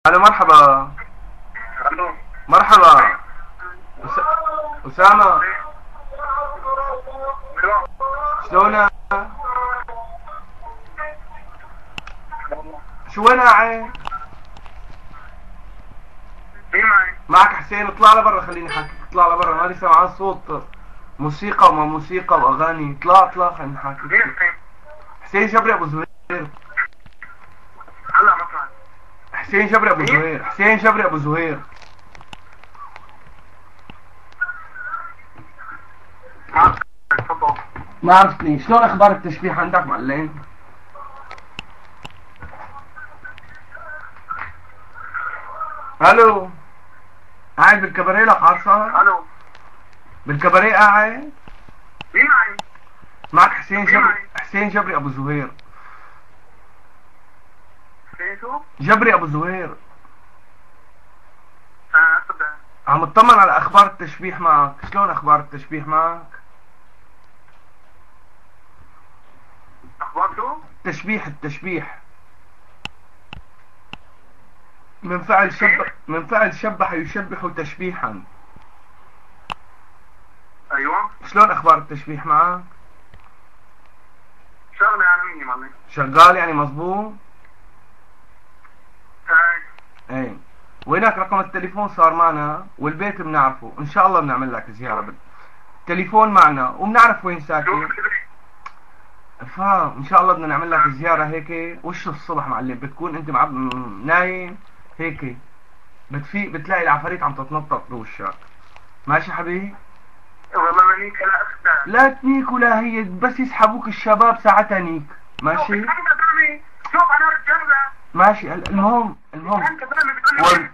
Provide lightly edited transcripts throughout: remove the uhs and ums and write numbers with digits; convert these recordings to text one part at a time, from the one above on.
الو مرحبا. الو مرحبا. أسامة، ايوه شلونك؟ شو وين قاعد؟ مين معي؟ معك حسين، اطلع لبرا خليني احكي، اطلع لبرا مالي سامعان صوت موسيقى وما موسيقى واغاني، اطلع خليني احكي. مين حسين؟ حسين جبري ابو زهير. هلا مطلع. حسين جبري ابو زهير، حسين جبري ابو زهير. معك تفضل. ما عرفتني، شلون اخبار التشبيح عندك معلم؟ الو، قاعد بالكباريه لك عرصة؟ الو بالكباريه قاعد؟ مين معي؟ معك حسين جبري، معي؟ حسين جبري ابو زهير. حسين شو؟ جبري ابو زهير. تفضل. عم اطمن على اخبار التشبيح معك، شلون اخبار التشبيح معك؟ اخبار شو؟ التشبيح من فعل شبح يشبح تشبيحا. ايوه شلون اخبار التشبيح معك؟ شغله يعني مني معلم. شغال يعني مظبوط؟ ايه. وينك رقم التليفون صار معنا والبيت بنعرفه، ان شاء الله بنعمل لك زيارة التليفون معنا وبنعرف وين شو ساكن. فاهم، ان شاء الله بدنا نعمل لك زيارة هيك وش الصبح معلم، بتكون انت نايم هيك، بتفيق بتلاقي العفاريت عم تتنطط بوشك. ماشي حبيبي؟ والله مانيك انا اختار. لا تنيك ولا هي، بس يسحبوك الشباب ساعتها نيك. ماشي؟ انت زلمه، شوف انا رجال. ماشي. المهم انت زلمه بتقول لي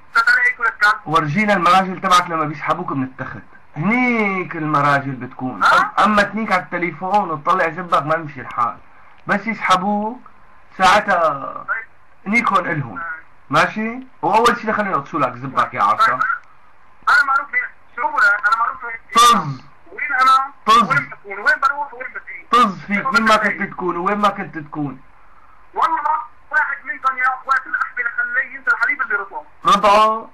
هيك ولا كان؟ ورجينا المراجل تبعك لما بيسحبوك من التخت، هنيك المراجل بتكون. اما تنيك على التليفون وتطلع زبك ما بيمشي الحال، بس يسحبوك ساعتها نيكون الهم. ماشي؟ واول شيء خلينا نقصوا لك زبك يا عصا. انا معروف شو انا معروف طز. وين انا؟ طز. وين بكون؟ وين بروح؟ وين بدي؟ طز فيك، وين ما كنت تكون وين ما كنت تكون. والله واحد منكم يا اخوات الاحبه خليه ينسى الحليب اللي رطبه. رضا،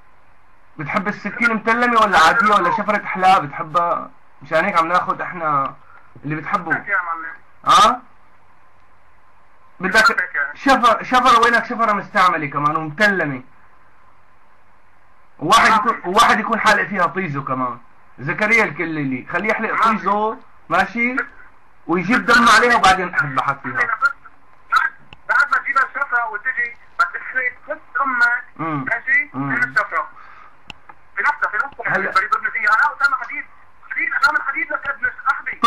بتحب السكين متلمة ولا عادية ولا شفرة حلاقة بتحبها؟ مشان هيك عم ناخد احنا اللي بتحبه. يا معلم. ها؟ بدك شفرة وينك شفرة مستعملة كمان ومتلمة، وواحد يكون حالق فيها طيزو كمان. زكريا الكليلي خليه يحلق طيزو، ماشي؟ ويجيب دم عليها وبعدين نحبحك فيها. بعد ما تجيب الشفرة وتجي بتحرق خص امك، ماشي؟ من الشفرة في نفسها هلا بريد ابن فيها. انا اسامه حديد امام الحديد لك ابن احبي.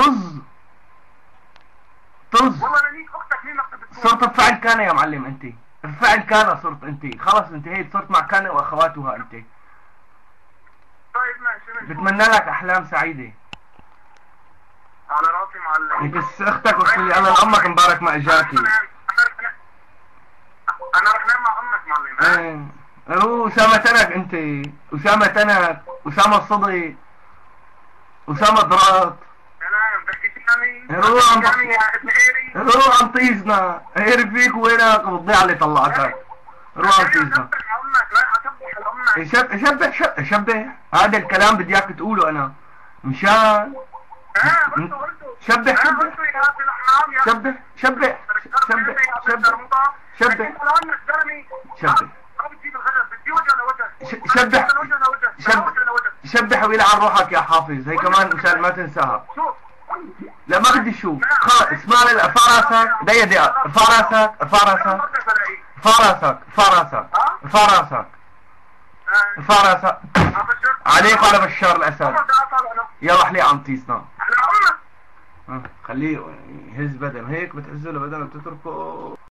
طز. والله لانيك اختك مين نقصد بتكون؟ صرت بفعل كان يا معلم انت، بفعل كان صرت انت، خلص انتهيت، صرت مع كان واخواتها انت. طيب ماشي. بتمنى لك احلام سعيدة. على راسي معلم. بس اختك وقت لي الله امك مبارك ما اجاكي. انا رح نام مع امك معلم. ايه. هو اسامة تنك انت، اسامة تنك، اسامة الصدي، اسامة درات. انا بدك تشامي. روح عم طيزنا، هير فيك وينك بتضيع اللي طلعتك. روح عم طيزنا. شبح هذا الكلام بدي اياك تقوله انا مشان شبح ويلعن روحك يا حافظ، هي كمان مشان ما تنساها. لا ما بدي اشوف، خلص اسمع لي. ارفع راسك دقيقة، ارفع راسك عليك وعلى بشار الاسد. يلا حليق عم تيسنا. خليه يهز بدن هيك، بتهزه لبدن بتتركه.